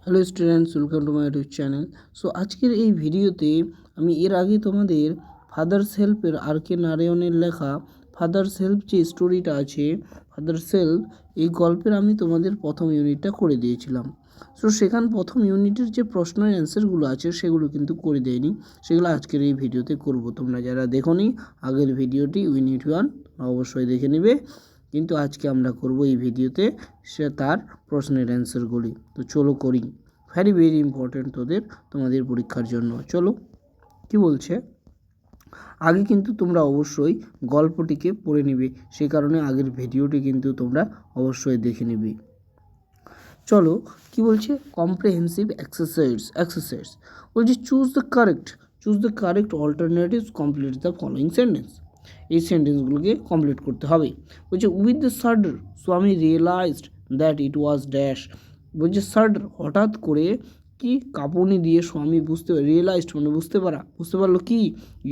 Hello students, welcome to my YouTube channel. So আজকের এই ভিডিওতে আমি এর আগে তোমাদের ফাদার্স হেল্পের আর কে নারায়ণের লেখা ফাদার্স হেল্প যে স্টোরিটা আছে, ফাদার্স হেল্প এই গল্পের আমি তোমাদের প্রথম ইউনিটটা করে দিয়েছিলাম। সো সেখান প্রথম ইউনিটের যে প্রশ্নের অ্যান্সারগুলো আছে সেগুলো কিন্তু করে দেয়নি, সেগুলো আজকের এই ভিডিওতে করব। তোমরা যারা দেখোনি আগের ভিডিওটি ইউনিট 1 অবশ্যই দেখে নেবে, কিন্তু আজকে আমরা করব এই ভিডিওতে সে তার প্রশ্নের অ্যান্সারগুলি। তো চলো করি, ভেরি ভেরি ইম্পর্টেন্ট তোমাদের পরীক্ষার জন্য। চলো কি বলছে, আগে কিন্তু তোমরা অবশ্যই গল্পটিকে পড়ে নিবে, সেই কারণে আগের ভিডিওটি কিন্তু তোমরা অবশ্যই দেখে নিবে। চলো কি বলছে, কম্প্রিহেন্সিভ এক্সারসাইজ বলছে choose the correct alternatives, complete the following sentence. এই সেন্টেন্সগুলোকে কমপ্লিট করতে হবে। বলছে with the shudder Swami realized that it was dash. বলছে সাডার হঠাৎ করে কি কাঁপুনি দিয়ে স্বামী রিয়েলাইজড মানে বুঝতে পারলো কি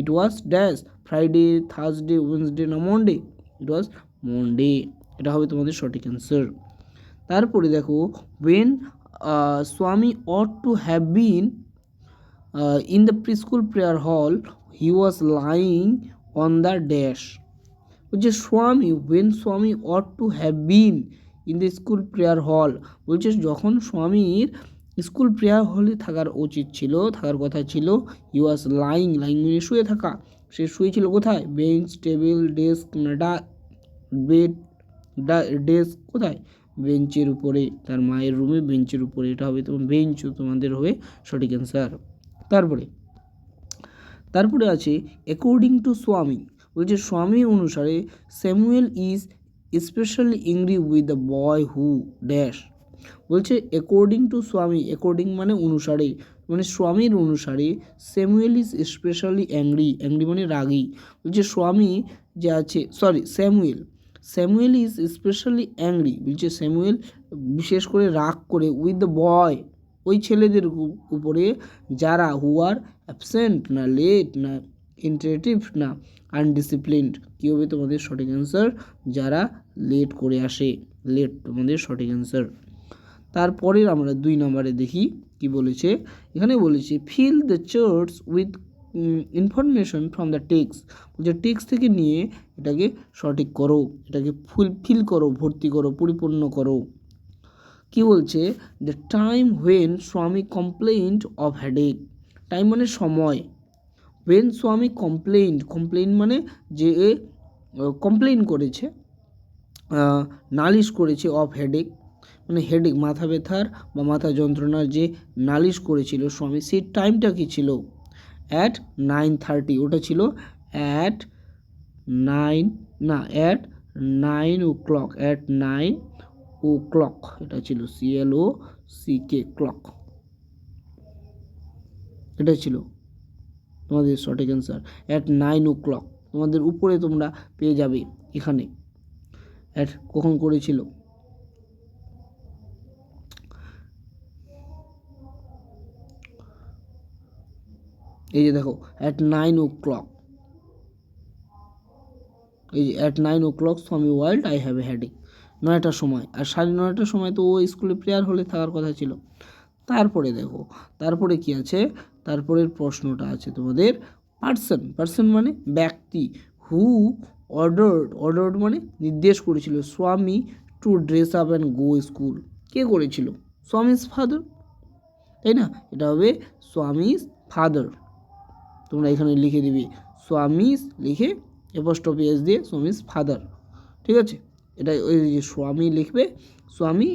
it was dash, Friday, Thursday, Wednesday না মন্ডে, ইট ওয়াজ মন্ডে। এটা হবে তোমাদের সঠিক অ্যান্সার। তারপরে দেখো, when Swami ought to have been in the preschool prayer hall, he was lying on the dash. বলছে Swami ought to have been in the school prayer hall. বলছে যখন স্বামীর স্কুল প্রেয়ার হলে থাকার কথা ছিল, হি ওয়াজ লাইং মানে শুয়ে থাকা। সে শুয়েছিল কোথায়? Bench, table, desk, bed, desk কোথায়? বেঞ্চের উপরে, তার মায়ের রুমে বেঞ্চের উপরে। এটা হবে তোমার বেঞ্চ, তোমাদের হবে সঠিক অ্যান্সার। তারপরে আছে অ্যাকর্ডিং টু স্বামী। বলছে স্বামী অনুসারে Samuel is specially angry with the boy who dash. বলছে অ্যাকর্ডিং টু স্বামী, অ্যাকর্ডিং মানে অনুসারে, মানে স্বামীর অনুসারে স্যামুয়েল ইজ স্পেশালি অ্যাংরি মানে রাগী। বলছে স্বামী যে আছে স্যামুয়েল ইজ স্পেশালি অ্যাংরি, বলছে স্যামুয়েল বিশেষ করে রাগ করে উইথ দ্য বয় ওই ছেলেদের উপরে যারা হু আর অ্যাবসেন্ট না লেট না ইন্টারেটিভ না আনডিসিপ্লিনড। কী হবে তোমাদের সঠিক অ্যান্সার? যারা লেট করে আসে, লেট তোমাদের সঠিক অ্যান্সার। তারপরের আমরা 2 নম্বরে দেখি কি বলেছে। এখানে বলেছে fill the charts with information from the text. বলছে টেক্সট থেকে নিয়ে এটাকে সঠিক করো, এটাকে ফিল করো, ভর্তি করো, পরিপূর্ণ করো। কি বলছে, দ্য টাইম হোয়েন স্বামী কমপ্লেইন্ড অফ হেডেক। টাইম মানে সময়। হোয়েন স্বামী কমপ্লেইন মানে যে কমপ্লেইন করেছে, নালিশ করেছে, অফ হেডেক মানে হেডেক মাথা ব্যথার বা মাথা যন্ত্রণার যে নালিশ করেছিল স্বামী, সেই টাইমটা কি ছিল? অ্যাট 9:30। ওটা ছিল অ্যাট 9 o'clock, অ্যাট 9 o'clock। এটা ছিল CLOCK ক্লক, এটা ছিল তোমাদের সঠিক অ্যান্সার। অ্যাট 9 o'clock তোমাদের উপরে তোমরা পেয়ে যাবে এখানে অ্যাট কখন করেছিল। এই যে দেখো অ্যাট 9 o'clock, এই যে at 9 o'clock Swami wailed I have a headache. 9টার সময়, আর 9:30টার সময় তো ও স্কুলে প্রেয়ার হলে থাকার কথা ছিল। তারপরে দেখো, তারপরে কি আছে, তারপরের প্রশ্নটা আছে তোমাদের পার্সন মানে ব্যক্তি। হু অর্ডার্ড মানে নির্দেশ করেছিল Swami to dress up and go school. কে করেছিল? স্বামীজ ফাদার, তাই না? এটা হবে স্বামীজ ফাদার। তোমরা এখানে লিখে দিবি স্বামীজ, লিখে অ্যাপোস্ট্রফি এস দিয়ে স্বামীজ ফাদার, ঠিক আছে? এটা ওই যে স্বামী লিখবে, স্বামী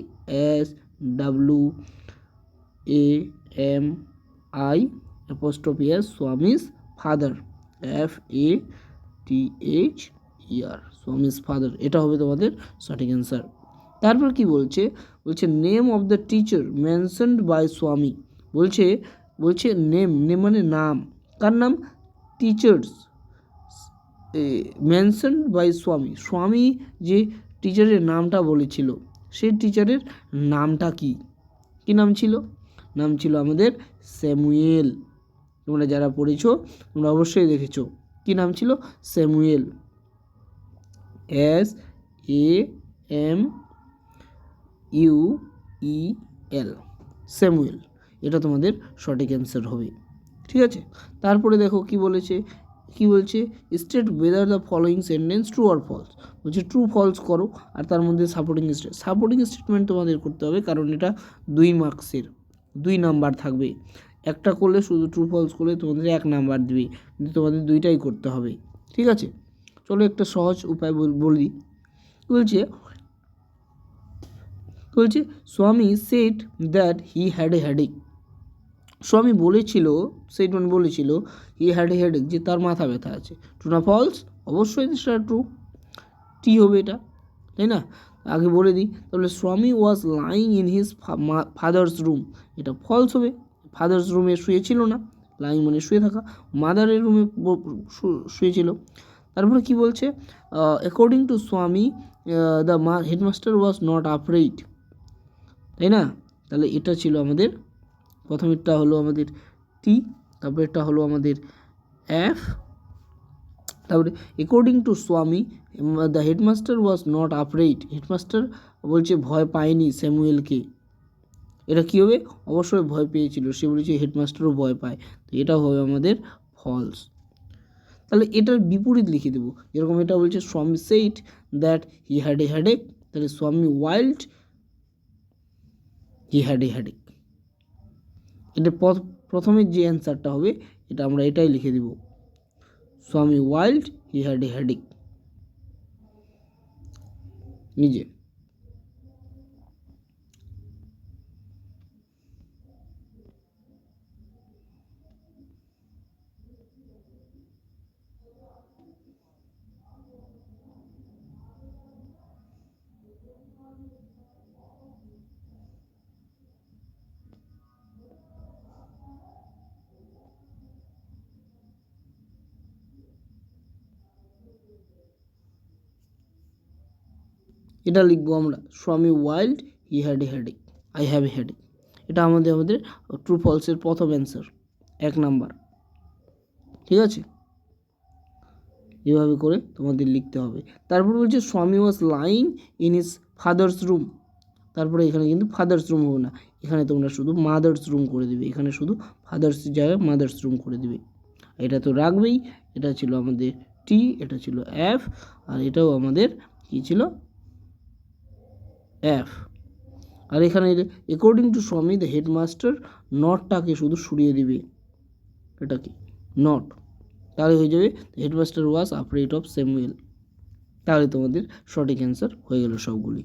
SWAMI apostrophe S Swami's father, FATHER Swami's father. এটা হবে তোমাদের সঠিক অ্যান্সার। তারপর কি বলছে, name of the teacher mentioned by স্বামী। বলছে নেম মানে নাম। কার নাম? টিচার্স মেনশনড বাই স্বামী যে টিচারের নামটা বলেছিল, সেই টিচারের নামটা কি নাম ছিল? নাম ছিল আমাদের স্যামুয়েল। তোমরা যারা পড়েছো তোমরা অবশ্যই দেখেছো কি নাম ছিল? Samuel, SAMUEL, Samuel. এটা তোমাদের সঠিক অ্যান্সার হবে। ঠিক আছে, তারপরে দেখো কি বলেছে, কি বলছে, state whether the following sentence true or false. বলছে ট্রু ফলস করো, আর তার মধ্যে সাপোর্টিং স্টেটমেন্ট তোমাদের করতে হবে, কারণ এটা 2 মার্কসের, 2 নাম্বার থাকবে। একটা করলে শুধু ট্রু ফলস করলে তোমাদের 1 নাম্বার দিবে, কিন্তু তোমাদের 2টাই করতে হবে। ঠিক আছে, চলো একটা সহজ উপায় বলি। বলছে বলছে স্বামী said that he had a headache. স্বামী বলেছিল, স্টেটমেন্ট বলেছিল হি হ্যাড এ হেডেক, যে তার মাথা ব্যথা আছে। ট্রু না ফলস? অবশ্যই সেটা ট্রু, টি হবে এটা, তাই না? আগে বলে দিই তাহলে, স্বামী was lying in his father's room, এটা ফলস হবে। ফাদার্স রুমে শুয়েছিল না, লাইং মানে শুয়ে থাকা, মাদারের রুমে শুয়েছিল। তারপরে কি বলছে, according to Swami the headmaster was not afraid, তাই না? তাহলে এটা ছিল আমাদের প্রথমেরটা হলো আমাদের টি, তারপরে এটা হলো আমাদের এফ, তারপরে according to Swami the headmaster was not afraid, headmaster বলছে ভয় পায়নি স্যামুয়েলকে। এটা কী হবে? অবশ্যই ভয় পেয়েছিল, সে বলেছে হেডমাস্টারও ভয় পায়, তো এটা হবে আমাদের ফলস। তাহলে এটার বিপরীত লিখে দেবো, যেরকম এটা বলছে স্বামী said that he had a headache, তাহলে স্বামী wild he had a headache. এটা প্রথমে যে অ্যান্সারটা হবে এটা আমরা এটাই লিখে দেব, স্বামী wild he had a headache নিজে। এটা লিখবো আমরা, স্বামী wild he had a headache, I have a headache. এটা আমাদের ট্রু ফলসের প্রথম অ্যান্সার, 1 নাম্বার। ঠিক আছে, এভাবে করে তোমাদের লিখতে হবে। তারপর বলছে স্বামী was lying in his father's room, তারপরে এখানে কিন্তু ফাদার্স রুম হবে না, এখানে তোমরা শুধু মাদার্স রুম করে দিবে, এখানে শুধু ফাদার্স জায়গায় মাদার্স রুম করে দিবে। এটা তো রাখবেই, এটা ছিল আমাদের টি, এটা ছিল এফ, আর এটাও আমাদের কী ছিল, এফ। আর এখানে according to Swami the headmaster, নটটাকে শুধু সরিয়ে দিবে, এটা কি নট, তাহলে হয়ে যাবে headmaster was afraid of Samuel. তাহলে তোমাদের সঠিক অ্যান্সার হয়ে গেল সবগুলি।